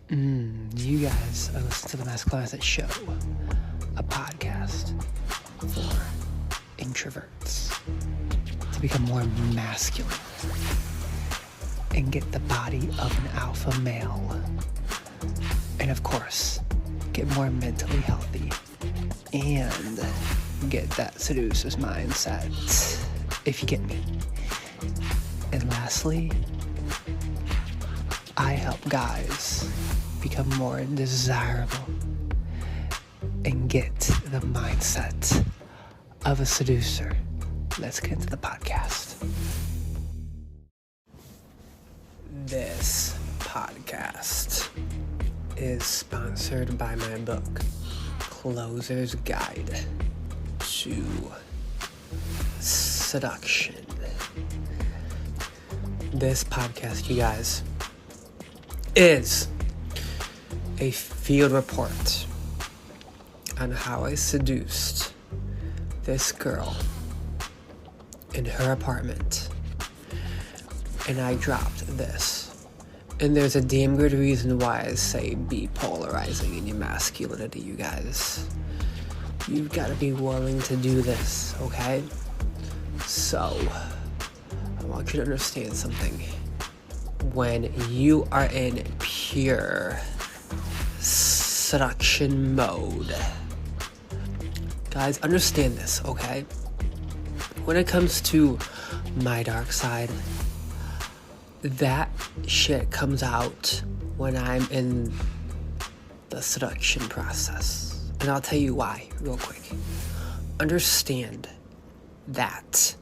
You guys are listening to the Masculinity Show, a podcast for introverts to become more masculine and get the body of an alpha male, and of course, get more mentally healthy and get that seducer's mindset, if you get me. And lastly, I help guys become more desirable and get the mindset of a seducer. Let's get into the podcast. This podcast is sponsored by my book, Closer's Guide to Seduction. This podcast, you guys, is a field report on how I seduced this girl in her apartment, and I dropped this. And there's a damn good reason why I say be polarizing in your masculinity, you guys. You've got to be willing to do this, okay? So, I want you to understand something. When you are in pure seduction mode, guys, understand this, okay? When it comes to my dark side, that shit comes out when I'm in the seduction process. And I'll tell you why, real quick. Understand that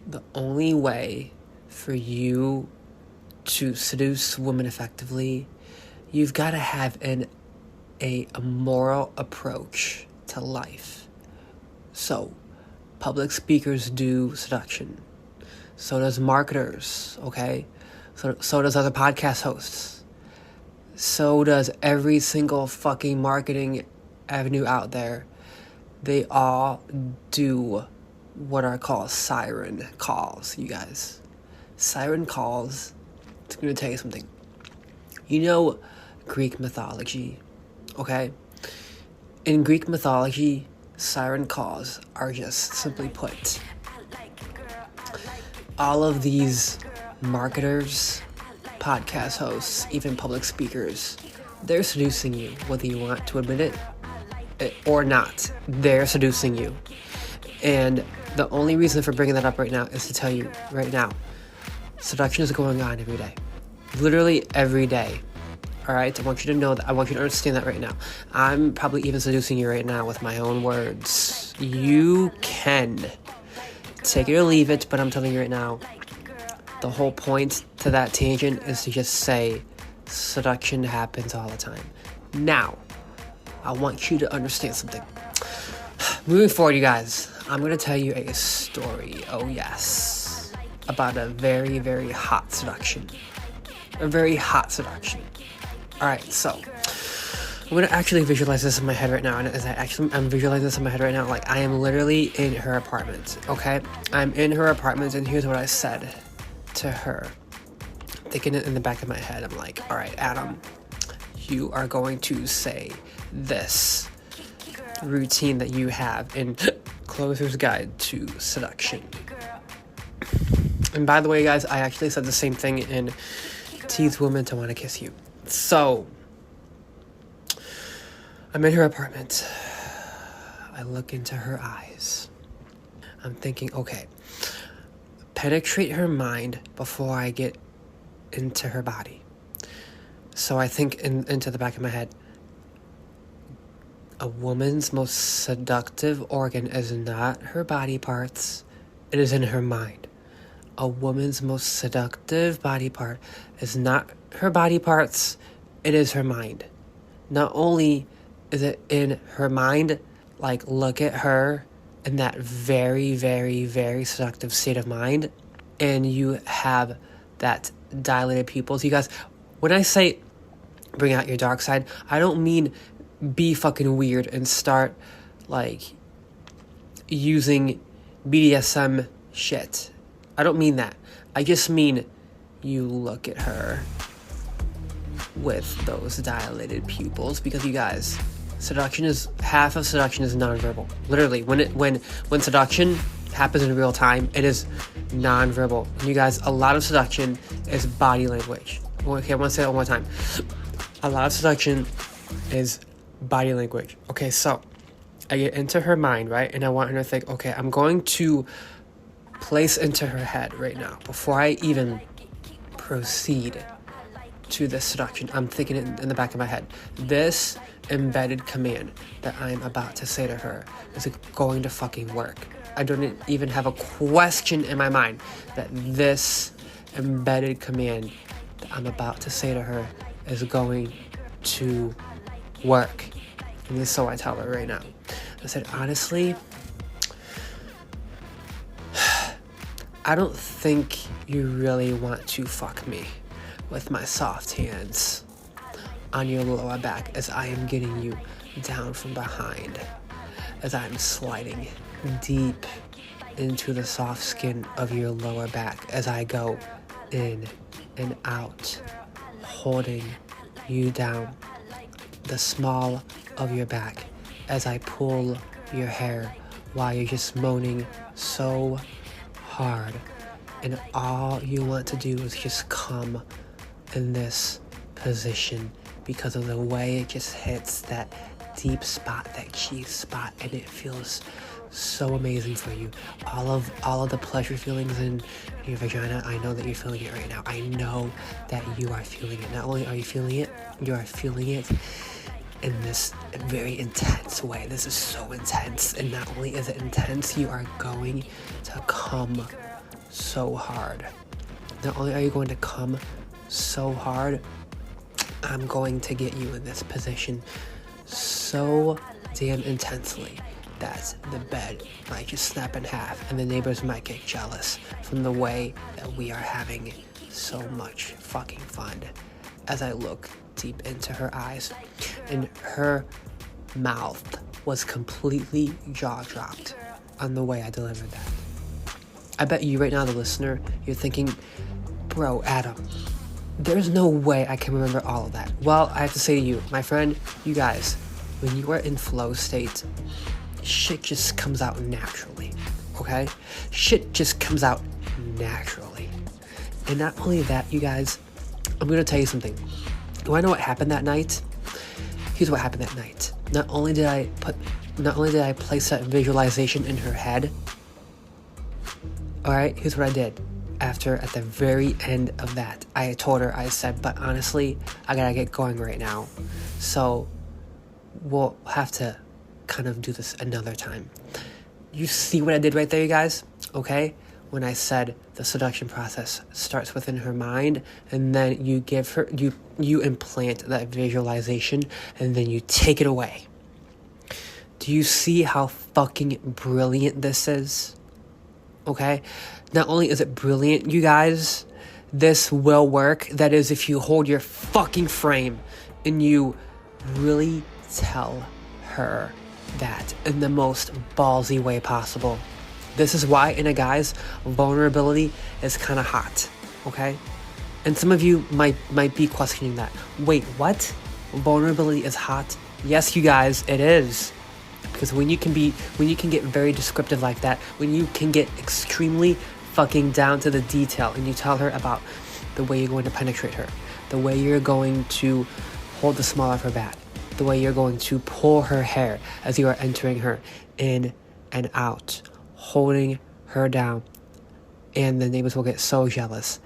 the only way for you to seduce women effectively, you've got to have a moral approach to life. So, public speakers do seduction. So does marketers, okay? So does other podcast hosts. So does every single fucking marketing avenue out there. They all do what are called siren calls, you guys. Siren calls, it's going to tell you something. You know Greek mythology, okay? In Greek mythology, siren calls are just simply put, all of these marketers, podcast hosts, even public speakers, they're seducing you, whether you want to admit it or not. They're seducing you. And the only reason for bringing that up right now is to tell you right now, seduction is going on every day. Literally every day. Alright? I want you to know that. I want you to understand that right now. I'm probably even seducing you right now with my own words. You can take it or leave it, but I'm telling you right now, the whole point to that tangent is to just say seduction happens all the time. Now, I want you to understand something. Moving forward, you guys, I'm going to tell you a story, oh yes, about a very, very hot seduction. A very hot seduction. Alright, so, I'm going to actually visualize this in my head right now, and as I'm visualizing this in my head right now, like, I am literally in her apartment, okay? I'm in her apartment, and here's what I said to her. Thinking it in the back of my head, I'm like, alright, Adam, you are going to say this routine that you have in Closer's Guide to Seduction. And by the way, guys, I actually said the same thing in Tease Women to Want to Kiss You. So, I'm in her apartment. I look into her eyes. I'm thinking, okay, penetrate her mind before I get into her body. So I think into the back of my head, a woman's most seductive organ is not her body parts, it is in her mind. A woman's most seductive body part is not her body parts, it is her mind. Not only is it in her mind, like, look at her in that very, very, very seductive state of mind, and you have that dilated pupils. You guys, when I say bring out your dark side, I don't mean be fucking weird and start, like, using BDSM shit. I don't mean that. I just mean you look at her with those dilated pupils, because you guys, half of seduction is nonverbal. Literally, when seduction happens in real time, it is nonverbal. And you guys, a lot of seduction is body language. Okay, I want to say it one more time. A lot of seduction is body language. Okay, so I get into her mind, right? And I want her to think, okay, I'm going to place into her head right now, before I even proceed to this seduction, I'm thinking it in the back of my head. This embedded command that I'm about to say to her is going to fucking work. I don't even have a question in my mind that this embedded command that I'm about to say to her is going to work. And this is so I tell her right now. I said, honestly, I don't think you really want to fuck me with my soft hands on your lower back as I am getting you down from behind, as I'm sliding deep into the soft skin of your lower back as I go in and out, holding you down the small of your back as I pull your hair while you're just moaning so hard, and all you want to do is just come in this position because of the way it just hits that deep spot, that cheek spot, and it feels so amazing for you. All of the pleasure feelings in your vagina, I know that you're feeling it right now. I know that you are feeling it. Not only are you feeling it, you are feeling it in this very intense way. This is so intense, and not only is it intense, you are going to come so hard. Not only are you going to come so hard, I'm going to get you in this position so damn intensely that the bed might just snap in half and the neighbors might get jealous from the way that we are having so much fucking fun. As I look deep into her eyes, and her mouth was completely jaw-dropped on the way I delivered that. I bet you right now, the listener, you're thinking, bro, Adam, there's no way I can remember all of that. Well, I have to say to you, my friend, you guys, when you are in flow state, shit just comes out naturally, okay? Shit just comes out naturally. And not only that, you guys, I'm gonna tell you something. You wanna know what happened that night? Here's what happened that night. Not only did I place that visualization in her head, alright, here's what I did. At the very end of that, I told her, I said, but honestly, I gotta get going right now. So we'll have to kind of do this another time. You see what I did right there, you guys? Okay? When I said the seduction process starts within her mind, and then you give her, you implant that visualization, and then you take it away. Do you see how fucking brilliant this is? Okay? Not only is it brilliant, you guys, this will work. That is, if you hold your fucking frame and you really tell her that in the most ballsy way possible. This is why, in a guy's, vulnerability is kind of hot, okay? And some of you might be questioning that. Wait, what? Vulnerability is hot? Yes, you guys, it is. Because when you can get very descriptive like that, when you can get extremely fucking down to the detail, and you tell her about the way you're going to penetrate her, the way you're going to hold the small of her back, the way you're going to pull her hair as you are entering her in and out, holding her down, and the neighbors will get so jealous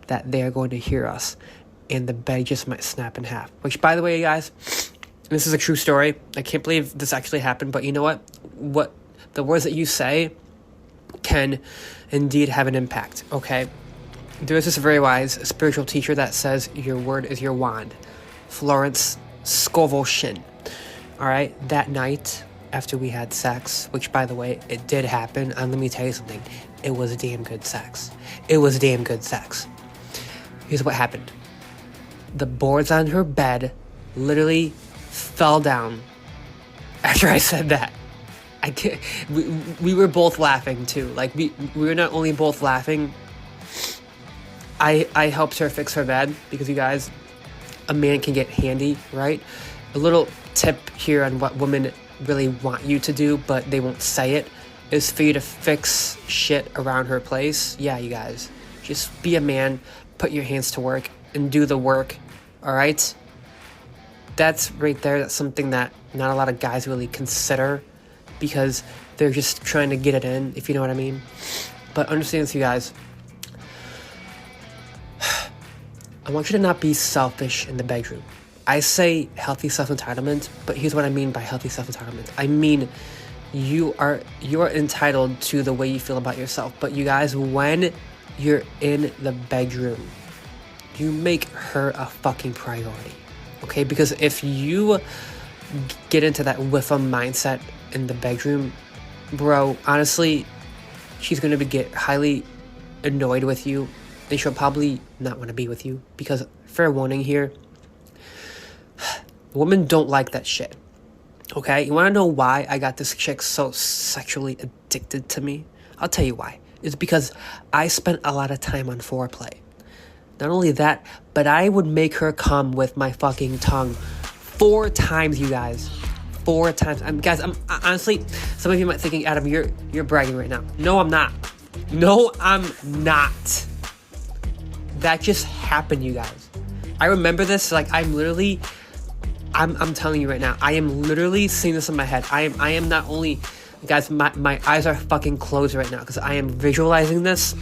that they're going to hear us, and the bed just might snap in half. Which, by the way, you guys, this is a true story. I can't believe this actually happened, but you know what? What the words that you say can indeed have an impact, okay? There's this very wise spiritual teacher that says your word is your wand. Florence Scovel Shin. Alright, that night after we had sex, which, by the way, it did happen, and let me tell you something, it was damn good sex. It was damn good sex. Here's what happened. The boards on her bed literally fell down after I said that. I can't, we were both laughing too. Like, we were not only both laughing, I helped her fix her bed, because you guys, a man can get handy, right? A little tip here on what women really want you to do, but they won't say it, is for you to fix shit around her place. Yeah, you guys, just be a man, put your hands to work, and do the work, all right? That's right there. That's something that not a lot of guys really consider because they're just trying to get it in, if you know what I mean. But understand this, you guys. I want you to not be selfish in the bedroom. I say healthy self-entitlement, but here's what I mean by healthy self-entitlement. I mean, you're entitled to the way you feel about yourself. But you guys, when you're in the bedroom, you make her a fucking priority. Okay? Because if you get into that with a mindset in the bedroom, bro, honestly, she's going to get highly annoyed with you, and she'll probably not want to be with you. Because, fair warning here, women don't like that shit. Okay? You want to know why I got this chick so sexually addicted to me? I'll tell you why. It's because I spent a lot of time on foreplay. Not only that, but I would make her come with my fucking tongue 4 times, you guys. 4 times. Guys, I'm honestly, some of you might thinking, Adam, you're bragging right now. No, I'm not. No, I'm not. That just happened, you guys. I remember this. Like, I'm telling you right now, I am literally seeing this in my head. I am not only, guys, my eyes are fucking closed right now because I am visualizing this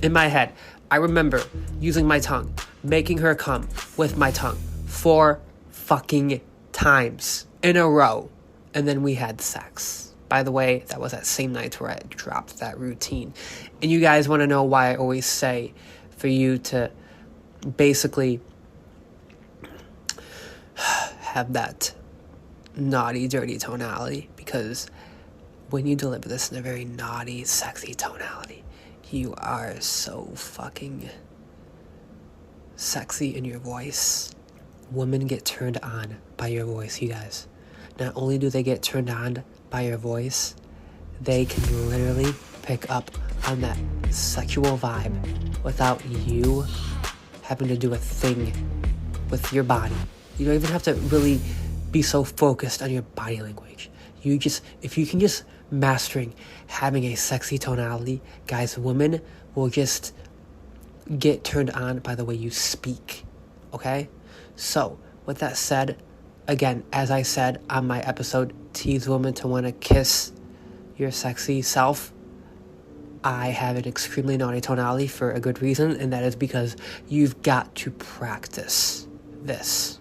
in my head. I remember using my tongue, making her come with my tongue 4 fucking times in a row. And then we had sex. By the way, that was that same night where I dropped that routine. And you guys want to know why I always say for you to basically have that naughty, dirty tonality. Because when you deliver this in a very naughty, sexy tonality, you are so fucking sexy in your voice. Women get turned on by your voice, you guys. Not only do they get turned on by your voice, they can literally pick up on that sexual vibe without you having to do a thing with your body. You don't even have to really be so focused on your body language. If you can just mastering having a sexy tonality, guys, women will just get turned on by the way you speak, okay? So, with that said, again, as I said on my episode, Tease Women to Want to Kiss Your Sexy Self, I have an extremely naughty tonality for a good reason, and that is because you've got to practice this.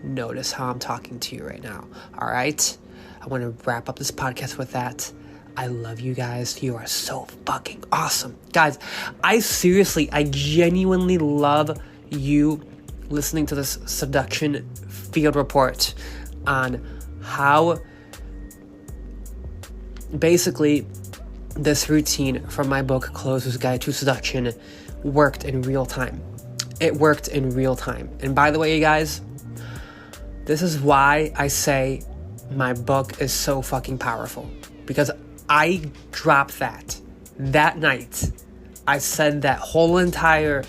Notice how I'm talking to you right now, all right? I want to wrap up this podcast with that. I love you guys. You are so fucking awesome. Guys, I genuinely love you listening to this seduction field report on how basically this routine from my book, Closer's Guide to Seduction, worked in real time. It worked in real time. And by the way, you guys, this is why I say my book is so fucking powerful. Because I dropped that night. I said that whole entire,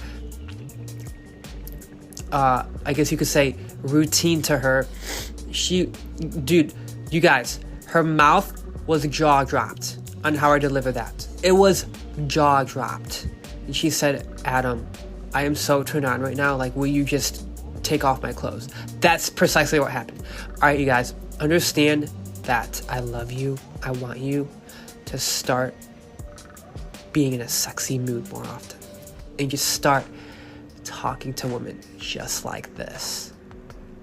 I guess you could say, routine to her. Dude, you guys, her mouth was jaw dropped on how I delivered that. It was jaw dropped. And she said, Adam, I am so turned on right now. Like, will you just take off my clothes? That's precisely what happened. All right, you guys, understand that I love you. I want you to start being in a sexy mood more often. And just start talking to women just like this.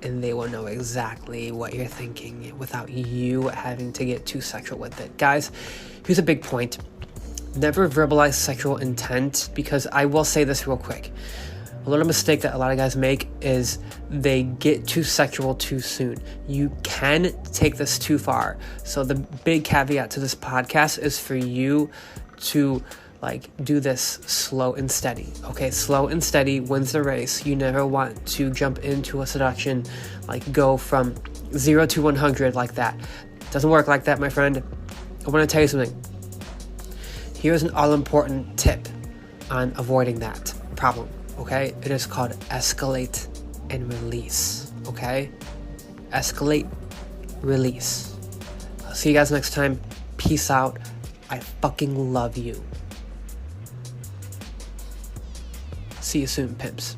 And they will know exactly what you're thinking without you having to get too sexual with it. Guys, here's a big point. Never verbalize sexual intent, because I will say this real quick. A little mistake that a lot of guys make is they get too sexual too soon. You can take this too far. So the big caveat to this podcast is for you to do this slow and steady. Okay, slow and steady wins the race. You never want to jump into a seduction, go from 0 to 100 like that. Doesn't work like that, my friend. I want to tell you something. Here's an all-important tip on avoiding that problem. Okay, it is called escalate and release, okay? Escalate, release. I'll see you guys next time. Peace out. I fucking love you. See you soon, pimps.